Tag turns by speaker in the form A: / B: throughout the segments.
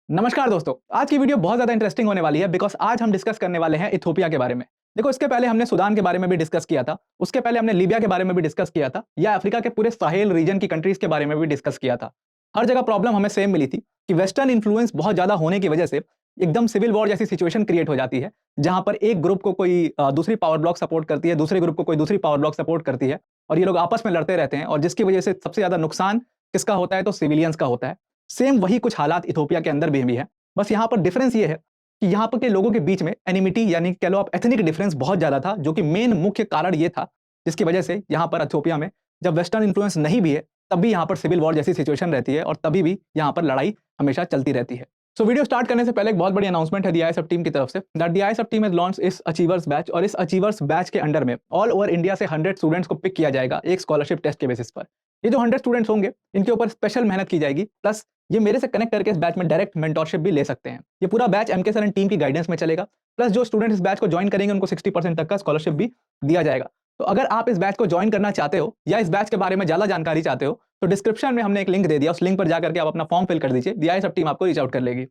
A: नमस्कार दोस्तों, आज की वीडियो बहुत ज़्यादा इंटरेस्टिंग होने वाली है बिकॉज़ आज हम डिस्कस करने वाले हैं इथियोपिया के बारे में। देखो, इसके पहले हमने सूडान के बारे में भी डिस्कस किया था, उसके पहले हमने लीबिया के बारे में भी डिस्कस किया था, या अफ्रीका के पूरे साहेल रीजन की कंट्रीज़ के बारे में भी डिस्कस किया था। हर जगह प्रॉब्लम हमें सेम मिली थी कि वेस्टर्न इन्फ्लुएंस बहुत ज़्यादा होने की वजह से एकदम सिविल वॉर जैसी सिचुएशन क्रिएट हो जाती है, जहाँ पर एक ग्रुप को कोई दूसरी पावर ब्लॉक सपोर्ट करती है, दूसरे ग्रुप को कोई दूसरी पावर ब्लॉक सपोर्ट करती है और ये लोग आपस में लड़ते रहते हैं और जिसकी वजह से सबसे ज़्यादा नुकसान किसका होता है? तो सिविलियंस का होता है। सेम वही कुछ हालात इथियोपिया के अंदर भी है। बस यहाँ पर डिफरेंस ये है कि यहाँ पर के लोगों के बीच में एनिमिटी यानी कह लो आप एथनिक डिफरेंस बहुत ज़्यादा था, जो कि मेन मुख्य कारण ये था, जिसकी वजह से यहाँ पर इथियोपिया में जब वेस्टर्न इन्फ्लुएंस नहीं भी है, तब भी यहाँ पर सिविल वॉर जैसी सिचुएशन रहती है और तभी भी यहाँ पर लड़ाई हमेशा चलती रहती है। सो वीडियो स्टार्ट करने से पहले एक बहुत बड़ी अनाउंसमेंट है दी आईएसएफ टीम की तरफ say that the ISF team has launched इस अचीवर्स बैच, और इस अचीवर्स बैच के अंडर में ऑल ओवर इंडिया से 100 स्टूडेंट्स को पिक किया जाएगा एक स्कॉलरशिप टेस्ट के बेसिस पर। ये जो 100 स्टूडेंट्स होंगे, इनके ऊपर स्पेशल मेहनत की जाएगी, प्लस ये मेरे से कनेक्ट करके इस बैच में डायरेक्ट मेंटरशिप भी ले सकते हैं। ये पूरा batch MK sir and team की गाइडेंस में चलेगा, प्लस जो स्टूडेंट इस बैच को ज्वाइन करेंगे उनको 60% तक का स्कॉलरशिप भी दिया जाएगा। तो अगर आप इस बैच को ज्वाइन करना चाहते हो या इस बैच के बारे में ज़्यादा जानकारी चाहते हो, तो डिस्क्रिप्शन में हमने एक लिंक दे दिया, उस लिंक पर जाकर के आप अपना फॉर्म फिल कर दीजिए, दी आईएसएफ टीम आपको रीच आउट कर लेगी।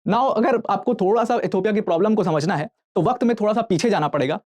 A: नाउ अगर आपको थोड़ा-सा इथियोपिया की प्रॉब्लम को समझना है, तो वक्त में थोड़ा-सा पीछे जाना पड़ेगा।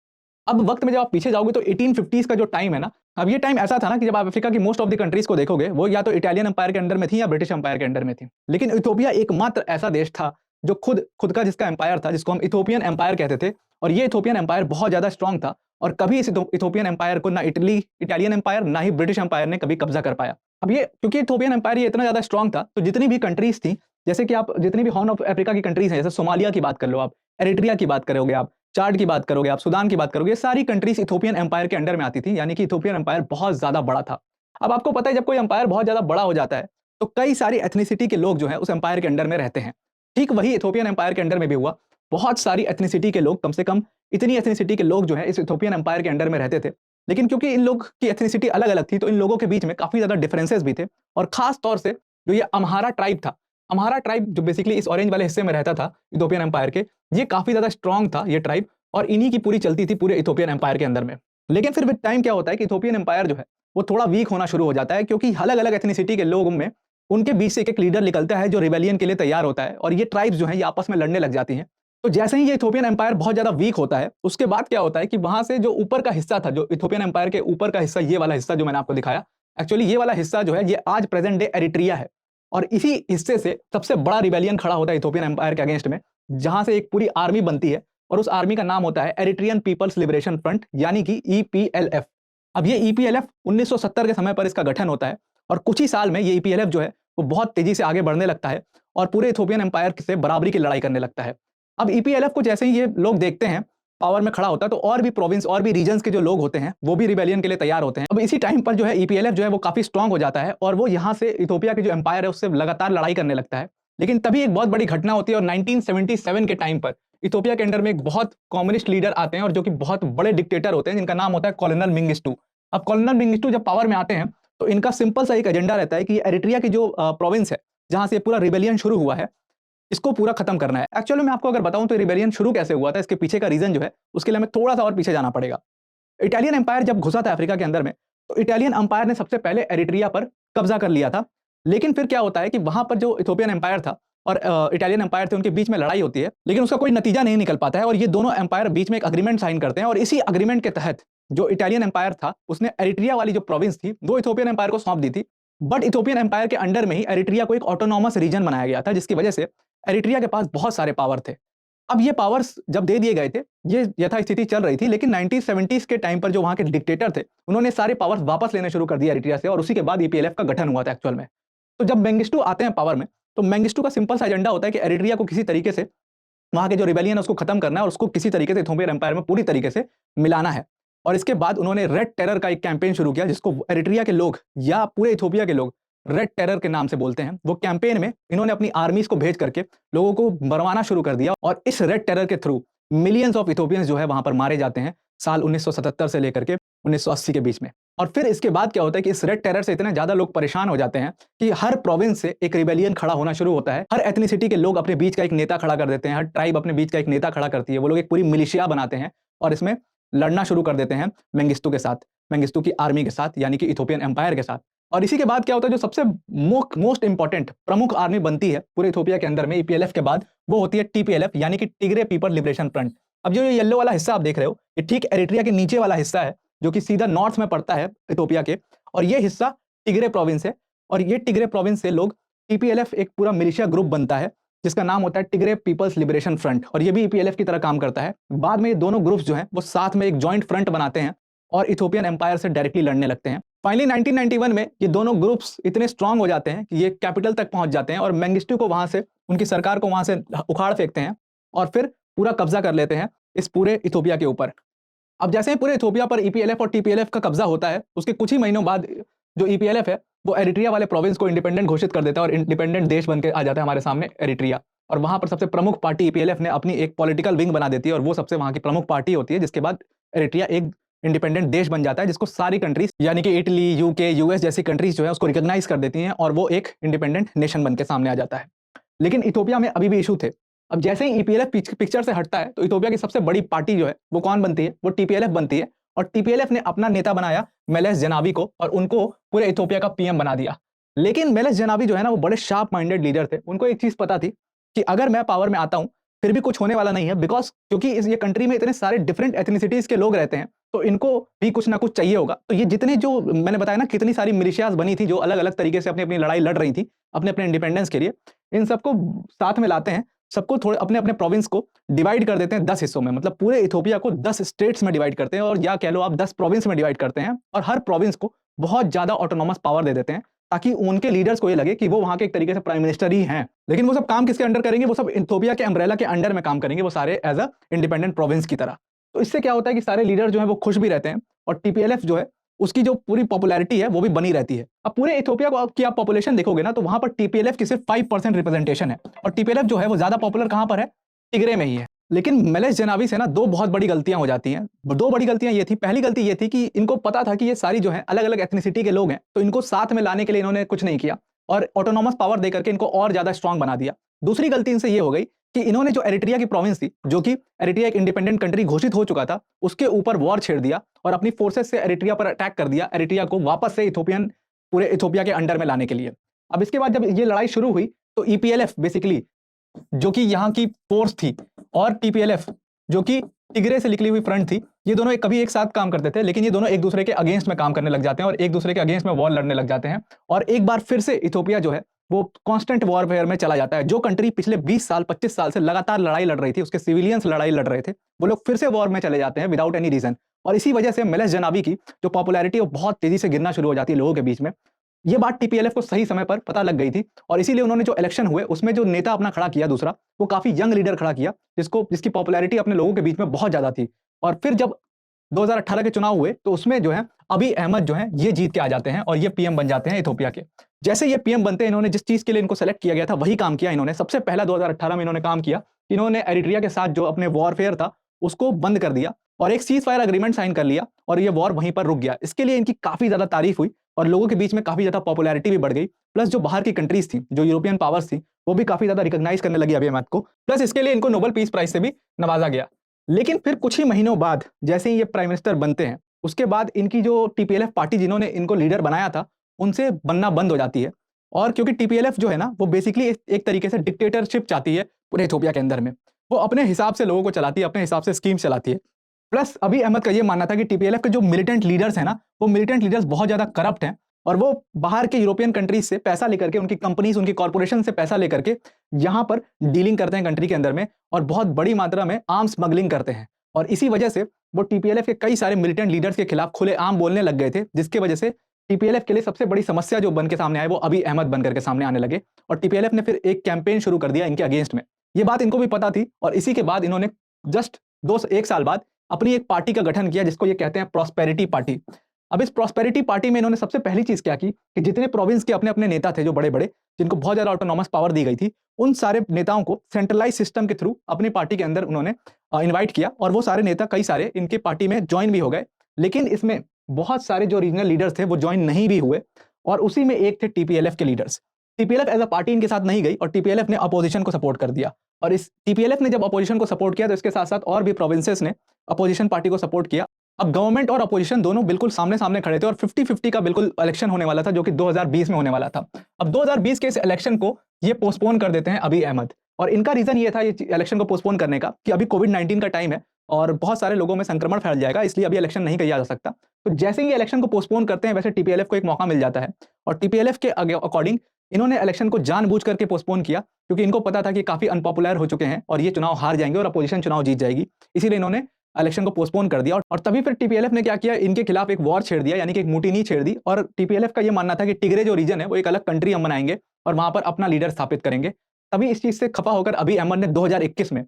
A: अब वक्त में जब आप पीछे जाओगे तो 1850s का जो टाइम है ना, अब ये टाइम ऐसा था ना कि जब आप अफ्रीका की मोस्ट ऑफ द कंट्रीज को देखोगे, वो या तो इटालियन एम्पायर के अंडर में थी या ब्रिटिश एम्पायर के अंडर में थी। लेकिन इथियोपिया एकमात्र ऐसा देश था जो खुद खुद का जिसका एम्पायर था, जिसको हम इथियोपियन एम्पायर कहते थे, और ये इथियोपियन एम्पायर बहुत ज़्यादा स्ट्रांग था और कभी इस इथियोपियन एम्पायर को ना इटालियन एम्पायर ना ही ब्रिटिश एम्पायर ने कभी कब्जा कर पाया। अब ये क्योंकि इथियोपियन एम्पायर ये इतना ज़्यादा स्ट्रांग था, तो जितनी भी कंट्रीज थी, जैसे कि आप जितनी भी हॉर्न ऑफ अफ्रीका की कंट्रीज हैं, जैसे सोमालिया की बात कर लो आप, एरिट्रिया की बात करोगे आप, चाड की बात करोगे आप, सूडान की बात करोगे, ये सारी कंट्रीज इथियोपियन एम्पायर के अंडर में आती थी, यानी कि इथियोपियन एम्पायर बहुत ज़्यादा बड़ा था। अब आपको पता है जब कोई एम्पायर बहुत ज़्यादा बड़ा हो जाता है, तो कई सारी एथनिसिटी के लोग जो हैं उस एम्पायर के अंडर में रहते हैं। ठीक वही इथियोपियन एम्पायर के अंडर में भी हुआ। बहुत सारी एथनिसिटी के लोग, कम से कम इतनी एथनिसिटी के लोग जो हैं इस इथियोपियन एम्पायर के अंडर में रहते थे। लेकिन क्योंकि इन लोग की एथनिसिटी अलग-अलग थी, तो इन लोगों के बीच में काफ़ी ज़्यादा डिफरेंसेस भी थे, और खास तौर से जो ये अम्हारा ट्राइब था, अम्हारा ट्राइब जो बेसिकली इस ऑरेंज वाले हिस्से में रहता था इथियोपियन एम्पायर के, ये काफ़ी ज़्यादा स्ट्रांग था ये ट्राइब, और इन्हीं की पूरी चलती थी पूरे इथियोपियन एम्पायर के अंदर में। लेकिन फिर विद टाइम क्या होता है कि इथियोपियन एम्पायर जो है वो थोड़ा वीक होना शुरू हो जाता है, क्योंकि अलग-अलग एथनिसिटी के लोगों में उनके बीच से एक-एक लीडर निकलता है जो रिबेलियन के लिए तैयार होता है, और ये ट्राइब्स जो हैं ये आपस में लड़ने लग जाती हैं। तो जैसे ही ये इथियोपियन एम्पायर बहुत ज़्यादा वीक होता है, उसके बाद क्या होता है कि वहाँ से जो ऊपर का हिस्सा था, जो इथियोपियन एम्पायर के ऊपर का हिस्सा, ये वाला हिस्सा जो मैंने आपको दिखाया, एक्चुअली ये वाला हिस्सा जो है ये आज प्रेजेंट डे एरिट्रिया है, और इसी हिस्से से सबसे बड़ा रिबेलियन खड़ा होता है इथियोपियन एम्पायर के अगेंस्ट में, जहाँ से एक पूरी आर्मी बनती है, और उस आर्मी का नाम होता है एरिट्रियन पीपल्स लिबरेशन फ्रंट, यानी कि ईपीएलएफ। अब ये ईपीएलएफ 1970 के समय पर इसका गठन होता है, और कुछ ही साल में ये ईपीएलएफ जो है वो बहुत तेजी से आगे बढ़ने लगता है और पूरे इथियोपियन एम्पायर से बराबरी की लड़ाई करने लगता है। अब ईपीएलएफ को जैसे ही ये लोग देखते हैं पावर में खड़ा होता है, तो और भी प्रोविंस और भी रीजन्स के जो लोग होते हैं वो भी रिबेलियन के लिए तैयार होते हैं। अब इसी टाइम पर जो है ईपीएलएफ जो है वो काफी स्ट्रांग हो जाता है, और वो यहाँ से इथियोपिया के जो एम्पायर है उससे लगातार लड़ाई करने लगता है। लेकिन तभी एक बहुत बड़ी घटना होती है, और 1977 के टाइम पर इथियोपिया के अंडर में एक बहुत कम्युनिस्ट लीडर आते हैं, और जो कि बहुत बड़े डिक्टेटर होते हैं, जिनका नाम होता है कॉलोनल मेंगिस्टू। अब कॉलोनल मेंगिस्टू जब पावर में आते हैं, तो इनका सिंपल सा एक एजेंडा रहता है कि एरिट्रिया की जो प्रोविंस है, जहाँ से पूरा रिबेलियन शुरू हुआ है, इसको पूरा खत्म करना है। एक्चुअली मैं आपको अगर बताऊं तो रिबेलियन शुरू कैसे हुआ था, इसके पीछे का रीजन जो है उसके लिए हमें थोड़ा सा और पीछे जाना पड़ेगा। इटालियन एम्पायर जब घुसा था अफ्रीका के अंदर में, तो इटालियन एम्पायर ने सबसे पहले एरिट्रिया पर कब्जा कर लिया था। लेकिन फिर क्या होता है कि वहां पर जो इथियोपियन एम्पायर था और इटालियन एम्पायर थे, उनके बीच में लड़ाई होती है, लेकिन उसका कोई नतीजा नहीं निकल पाता है, और ये दोनों एम्पायर बीच में एक अग्रीमेंट साइन करते हैं, और इसी अग्रीमेंट के तहत जो इटालियन एम्पायर था उसने एरिट्रिया वाली जो प्रोविंस थी वो इथियोपियन एम्पायर को सौंप दी थी। बट इथियोपियन एम्पायर के अंडर में ही एरिट्रिया को एक ऑटोनॉमस रीजन बनाया गया था, जिसकी वजह से एरिट्रिया के पास बहुत सारे पावर थे। अब ये पावर्स जब दे दिए गए थे, ये यथास्थिति चल रही थी, लेकिन 1970s के टाइम पर जो वहां के डिक्टेटर थे, उन्होंने सारे पावर्स वापस लेने शुरू कर दिया एरिट्रिया से, और उसी के बाद ईपीएलएफ का गठन हुआ था एक्चुअल में। तो जब मेंगिस्टू आते हैं पावर में, तो मेंगिस्टू का सिंपल सा एजेंडा होता है कि एरिट्रिया को किसी तरीके से वहां के जो रिबेलियन है उसको खत्म करना है, और उसको किसी तरीके से इथियोपियन एम्पायर में पूरी तरीके से मिलाना है। और इसके बाद उन्होंने रेड टेरर का एक कैंपेन शुरू किया, जिसको एरिट्रिया के लोग या पूरे इथियोपिया के लोग रेड टेरर के नाम से बोलते हैं। वो कैंपेन में इन्होंने अपनी आर्मीज को भेज करके लोगों को मरवाना शुरू कर दिया, और इस रेड टेरर के थ्रू मिलियंस ऑफ इथियोपियंस जो है वहां पर मारे जाते हैं साल 1977 से लेकर के 1980 के बीच में। और फिर इसके बाद क्या होता है कि इस रेड टेरर से इतने ज्यादा लोग परेशान हो जाते हैं कि हर प्रोविंस से एक रिबेलियन खड़ा होना शुरू होता है। हर एथनिसिटी के लोग अपने बीच का एक नेता खड़ा कर देते हैं, हर ट्राइब अपने बीच का एक नेता खड़ा करती है, वो लोग एक पूरी मिलिशिया बनाते हैं और इसमें लड़ना शुरू कर देते हैं मेंगिस्टू के साथ, मेंगिस्टू की आर्मी के साथ, यानी कि इथियोपियन एम्पायर के साथ। और इसी के बाद क्या होता है, जो सबसे मोस्ट इंपॉर्टेंट प्रमुख आर्मी बनती है पूरे इथोपिया के अंदर में ईपीएलएफ के बाद, वो होती है टीपीएलएफ, यानी कि टिग्रे पीपल लिबरेशन फ्रंट। अब जो ये येलो वाला हिस्सा आप देख रहे हो, ये ठीक एरिट्रिया के नीचे वाला हिस्सा है, जो कि सीधा नॉर्थ में पड़ता है इथोपिया के, और ये हिस्सा टिग्रे प्रोविंस है। और ये टिग्रे प्रोविंस से लोग, टीपीएलएफ एक पूरा मिलिशिया ग्रुप बनता है जिसका नाम होता है टिग्रे पीपल्स लिबरेशन फ्रंट, और ये भी ईपीएलएफ की तरह काम करता है। बाद में ये दोनों ग्रुप्स जो हैं वो साथ में एक जॉइंट फ्रंट बनाते हैं और इथोपियन एम्पायर से डायरेक्टली लड़ने लगते हैं। फाइनली 1991 में ये दोनों ग्रुप्स इतने स्ट्रांग हो जाते हैं कि ये कैपिटल तक पहुंच जाते हैं और मेंगिस्टू को वहां से, उनकी सरकार को वहां से उखाड़ फेंकते हैं और फिर पूरा कब्जा कर लेते हैं इस पूरे इथोपिया के ऊपर। अब जैसे ही पूरे इथोपिया पर ईपीएलएफ और टीपीएलएफ का कब्जा होता है, उसके कुछ ही महीनों बाद जो ईपीएलएफ है वो एरिट्रिया वाले प्रोविंस को इंडिपेंडेंट घोषित कर देता है और इंडिपेंडेंट देश बन के आ जाता है हमारे सामने एरिट्रिया। और वहां पर सबसे प्रमुख पार्टी ईपीएलएफ ने अपनी एक पॉलिटिकल विंग बना देती है और वो सबसे वहां की प्रमुख पार्टी होती है, जिसके बाद एरिट्रिया एक इंडिपेंडेंट देश बन जाता है, जिसको सारी कंट्रीज यानी कि इटली, यूके, यूएस जैसी कंट्रीज जो है उसको रिकॉग्नाइज कर देती हैं और वो एक इंडिपेंडेंट नेशन बन के सामने आ जाता है। लेकिन इथोपिया में अभी भी इशू थे। अब जैसे ही ईपीएलएफ पिक्चर से हटता है तो इथोपिया की सबसे बड़ी पार्टी जो है वो कौन बनती है, वो टीपीएलएफ बनती है। और टीपीएलएफ ने अपना नेता बनाया मेलेस जेनावी को और उनको पूरे इथोपिया का पीएम बना दिया। लेकिन मेलेस जेनावी जो है ना, वो बड़े शार्प माइंडेड लीडर थे। उनको एक चीज पता थी कि अगर मैं पावर में आता हूं फिर भी कुछ होने वाला नहीं है, बिकॉज क्योंकि ये कंट्री में इतने सारे डिफरेंट एथनिसिटीज के लोग रहते हैं तो इनको भी कुछ ना कुछ चाहिए होगा। तो ये जितने, जो मैंने बताया ना कितनी सारी मिलिशियाज बनी थी जो अलग अलग तरीके से अपनी अपनी लड़ाई लड़ रही थी अपने अपने इंडिपेंडेंस के लिए, इन सबको साथ में लाते हैं, सबको थोड़े अपने अपने प्रोविंस को डिवाइड कर देते हैं 10 हिस्सों में। मतलब पूरे इथोपिया को 10 स्टेट्स में डिवाइड करते हैं, और या कह लो आप 10 प्रोविंस में डिवाइड करते हैं, और हर प्रोविंस को बहुत ज्यादा ऑटोनॉमस पावर दे देते हैं ताकि उनके लीडर्स को ये लगे कि वो वहां के एक तरीके से प्राइम मिनिस्टर ही हैं। लेकिन वो सब काम किसके अंडर करेंगे, वो सब इथोपिया के अम्ब्रेला के अंडर में काम करेंगे, वो सारे एज अ इंडिपेंडेंट प्रोविंस की तरह। तो इससे क्या होता है कि सारे लीडर जो है वो खुश भी रहते हैं, और टीपीएलएफ जो है उसकी जो पूरी पॉपुलैरिटी है वो भी बनी रहती है। अब पूरे इथोपिया को की आप पॉपुलेशन देखोगे ना, तो वहां पर टीपीएलएफ की सिर्फ 5% रिप्रेजेंटेशन है, और टीपीएलएफ जो है वो ज्यादा पॉपुलर कहां पर है, टिग्रे में ही है। लेकिन मेलेस जेनावी से ना दो बहुत बड़ी गलतियां हो जाती हैं। दो बड़ी गलतियां ये थी, पहली गलती ये थी कि इनको पता था कि ये सारी जो है अलग अलग एथनिसिटी के लोग हैं, तो इनको साथ में लाने के लिए इन्होंने कुछ नहीं किया और ऑटोनॉमस पावर देकर के इनको और ज्यादा स्ट्रांग बना दिया। दूसरी गलती इनसे ये हो गई कि इन्होंने जो एरिट्रिया की प्रोविंस थी, जो कि एरिट्रिया एक इंडिपेंडेंट कंट्री घोषित हो चुका था, उसके ऊपर वॉर छेड़ दिया और अपनी फोर्सेस से एरिट्रिया पर अटैक कर दिया, एरिट्रिया को वापस से पूरे इथोपिया के अंडर में लाने के लिए। अब इसके बाद जब ये लड़ाई शुरू हुई तो ईपीएलएफ बेसिकली, जो कि यहाँ की फोर्स थी, और टीपीएलएफ जो कि टिग्रे से निकली हुई फ्रंट थी, ये दोनों कभी एक साथ काम करते थे, लेकिन ये दोनों एक दूसरे के अगेंस्ट में काम करने लग जाते हैं और एक दूसरे के अगेंस्ट में वॉर लड़ने लग जाते हैं। और एक बार फिर से इथोपिया जो है वो कांस्टेंट वॉरफेयर में चला जाता है। जो कंट्री पिछले 20 साल 25 साल से लगातार लड़ाई लड़ रही थी, उसके सिविलियंस लड़ाई लड़ रहे थे, वो लोग फिर से वॉर में चले जाते हैं विदाउट एनी रीजन। और इसी वजह से मेलेस जेनावी की जो पॉपुलैरिटी है वो बहुत तेजी से गिरना शुरू हो जाती है लोगों के बीच में। ये बात टीपीएलएफ को सही समय पर पता लग गई थी, और इसीलिए उन्होंने जो इलेक्शन हुए उसमें जो नेता अपना खड़ा किया दूसरा, वो काफी यंग लीडर खड़ा किया जिसकी पॉपुलैरिटी अपने लोगों के बीच में बहुत ज्यादा थी। और फिर जब 2018 के चुनाव हुए तो उसमें जो है अबी अहमद जो है ये जीत के आ जाते हैं और ये पीएम बन जाते हैं इथोपिया के। जैसे ये पीएम बनते हैं, इन्होंने जिस चीज के लिए इनको सेलेक्ट किया गया था वही काम किया इन्होंने। सबसे पहला 2018 में इन्होंने काम किया, इन्होंने एरिट्रिया के साथ जो अपने वॉरफेयर था उसको बंद कर दिया और एक सीज फायर एग्रीमेंट साइन कर लिया, और ये वॉर वहीं पर रुक गया। इसके लिए इनकी काफी ज्यादा तारीफ हुई और लोगों के बीच में काफी ज्यादा पॉपुलैरिटी भी बढ़ गई। प्लस जो बाहर की कंट्रीज थी, जो यूरोपियन पावर्स थी, वो भी काफी ज्यादा रिकॉग्नाइज करने लगी अबी अहमद को। प्लस इसके लिए इनको नोबेल पीस प्राइज से भी नवाजा गया। लेकिन फिर कुछ ही महीनों बाद जैसे ही ये प्राइम मिनिस्टर बनते हैं, उसके बाद इनकी जो टीपीएलएफ पार्टी जिन्होंने इनको लीडर बनाया था, उनसे बनना बंद हो जाती है। और क्योंकि टीपीएलएफ जो है ना, वो बेसिकली एक तरीके से डिक्टेटरशिप चाहती है पूरे इथोपिया के अंदर में। वो अपने हिसाब से लोगों को चलाती है, अपने हिसाब से स्कीम चलाती है। प्लस अबी अहमद का ये मानना था कि टीपीएलएफ के जो मिलिटेंट लीडर्स हैं ना, वो मिलिटेंट लीडर्स बहुत ज्यादा करप्ट हैं, और वो बाहर के यूरोपियन कंट्रीज से पैसा लेकर के, उनकी कंपनीज, उनकी कॉर्पोरेशन से पैसा लेकर के यहाँ पर डीलिंग करते हैं कंट्री के अंदर में, और बहुत बड़ी मात्रा में आर्म्स स्मगलिंग करते हैं। और इसी वजह से वो टीपीएलएफ के कई सारे मिलिटेंट लीडर्स के खिलाफ खुलेआम बोलने लग गए थे, जिसके वजह से टीपीएलएफ के लिए सबसे बड़ी समस्या जो बन के सामने आए वो अबी अहमद बनकर के सामने आने लगे। और टीपीएलएफ ने फिर एक कैंपेन शुरू कर दिया इनके अगेंस्ट में। ये बात इनको भी पता थी, और इसी के बाद इन्होंने जस्ट एक साल बाद अपनी एक पार्टी का गठन किया, जिसको ये कहते हैं प्रॉस्पेरिटी पार्टी। अब इस प्रॉस्पेरिटी पार्टी में इन्होंने सबसे पहली चीज क्या की कि जितने प्रोविंस के अपने अपने नेता थे जो बड़े बड़े, जिनको बहुत ज्यादा ऑटोनॉमस पावर दी गई थी, उन सारे नेताओं को सेंट्रलाइज सिस्टम के थ्रू अपनी पार्टी के अंदर उन्होंने इनवाइट किया, और वो सारे नेता कई सारे इनके पार्टी में ज्वाइन भी हो गए। लेकिन इसमें बहुत सारे जो रीजनल लीडर्स थे वो ज्वाइन नहीं भी हुए, और उसी में एक थे टीपीएलएफ के leaders. TPLF as a party इनके साथ नहीं गई, और टीपीएलएफ ने अपोजिशन को सपोर्ट कर दिया। और इस टीपीएलएफ ने जब अपोजिशन को सपोर्ट किया तो इसके साथ साथ और भी प्रोविंसेस ने अपोजिशन पार्टी को सपोर्ट किया। अब गवर्नमेंट और अपोजिशन दोनों बिल्कुल सामने-सामने खड़े थे और 50-50 का बिल्कुल इलेक्शन होने वाला था, जो कि 2020 में होने वाला था। अब 2020 के इस इलेक्शन को ये पोस्टपोन कर देते हैं अबी अहमद, और इनका रीज़न ये था ये इलेक्शन को पोस्टपोन करने का कि अभी कोविड-19 का टाइम है और बहुत सारे लोगों में संक्रमण फैल जाएगा, इसलिए अभी इलेक्शन नहीं किया जा सकता। तो जैसे ही इलेक्शन को पोस्टपोन करते हैं, वैसे टीपीएलएफ को एक मौका मिल जाता है और टीपीएलएफ के अकॉर्डिंग इन्होंने इलेक्शन को जानबूझ करके पोस्टपोन किया, क्योंकि इनको पता था कि काफ़ी अनपॉपुलर हो चुके हैं और ये चुनाव हार जाएँगे और अपोजिशन चुनाव जीत जाएगी। इसीलिए इन्होंने इलेक्शन को पोस्टपोन कर दिया और तभी फिर टीपीएलएफ ने क्या किया, इनके खिलाफ एक वॉर छेड़ दिया, यानी कि एक मुटिनी छेड़ दी। और टीपीएलएफ का ये मानना था कि टिग्रे जो रीजन है वो एक अलग कंट्री हम बनाएँगे और वहाँ पर अपना लीडर स्थापित करेंगे। तभी इस चीज़ से खफा होकर अबी अहमद ने 2021 में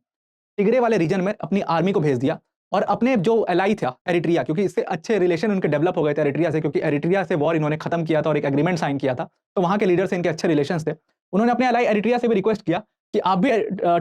A: टिग्रे वाले रीजन में अपनी आर्मी को भेज दिया और अपने जो एलाई था एरिट्रिया, क्योंकि इससे अच्छे रिलेशन उनके डेवलप हो गए थे एरिट्रिया से, क्योंकि एरिट्रिया से वॉर इन्होंने खत्म किया था और एक एग्रीमेंट साइन किया था, तो वहाँ के लीडर से इनके अच्छे रिलेशंस थे। उन्होंने अपने एलाई एरिट्रिया से भी रिक्वेस्ट किया कि आप भी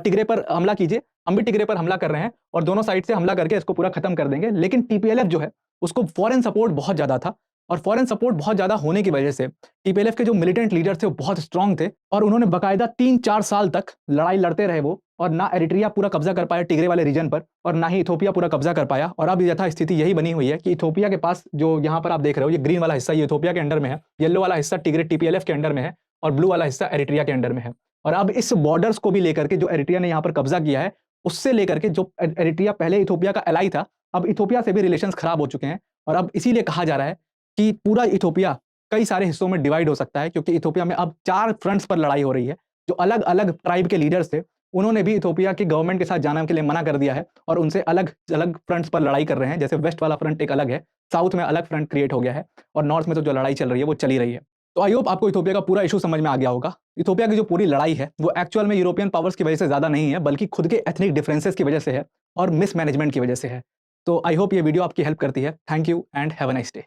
A: टिग्रे पर हमला कीजिए, हम भी टिग्रे पर हमला कर रहे हैं और दोनों साइड से हमला करके इसको पूरा खत्म कर देंगे। लेकिन टीपीएलएफ जो है उसको फॉरेन सपोर्ट बहुत ज़्यादा था और फॉरेन सपोर्ट बहुत ज़्यादा होने की वजह से टीपीएलएफ के जो मिलिटेंट लीडर थे वो बहुत स्ट्रांग थे और उन्होंने बाकायदा 3-4 साल तक लड़ाई लड़ते रहे वो, और ना एरिट्रिया पूरा कब्जा कर पाया टिग्रे वाले रीजन पर और ना ही इथोपिया पूरा कब्जा कर पाया। और अब यथास्थिति यही बनी हुई है कि इथोपिया के पास जो यहाँ पर आप देख रहे हो, ये ग्रीन वाला हिस्सा ये इथोपिया के अंडर में है, येलो वाला हिस्सा टिग्रे टीपीएलएफ के अंडर में है और ब्लू वाला हिस्सा एरिट्रिया के अंडर में है। और अब इस बॉर्डर्स को भी लेकर के जो एरिट्रिया ने यहाँ पर कब्जा किया है, उससे लेकर के जो एरिट्रिया पहले इथोपिया का एलाई था, अब इथोपिया से भी रिलेशंस खराब हो चुके हैं। और अब इसीलिए कहा जा रहा है कि पूरा इथोपिया कई सारे हिस्सों में डिवाइड हो सकता है, क्योंकि इथोपिया में अब 4 फ्रंट्स पर लड़ाई हो रही है। जो अलग-अलग ट्राइब के लीडर्स थे, उन्होंने भी इथोपिया की गवर्नमेंट के साथ जाने के लिए मना कर दिया है और उनसे अलग-अलग फ्रंट्स पर लड़ाई कर रहे हैं। जैसे वेस्ट वाला फ्रंट एक अलग है, साउथ में अलग फ्रंट क्रिएट हो गया है और नॉर्थ में तो जो लड़ाई चल रही है वो चल ही रही है। तो आई होप आपको इथोपिया का पूरा इश्यू समझ में आ गया होगा। इथोपिया की जो पूरी लड़ाई है वो एक्चुअल में यूरोपियन पावर्स की वजह से ज़्यादा नहीं है, बल्कि खुद के एथनिक डिफरेंसेस की वजह से है और मिसमैनेजमेंट की वजह से है। तो आई होप ये वीडियो आपकी हेल्प करती है। Thank you and have a nice day.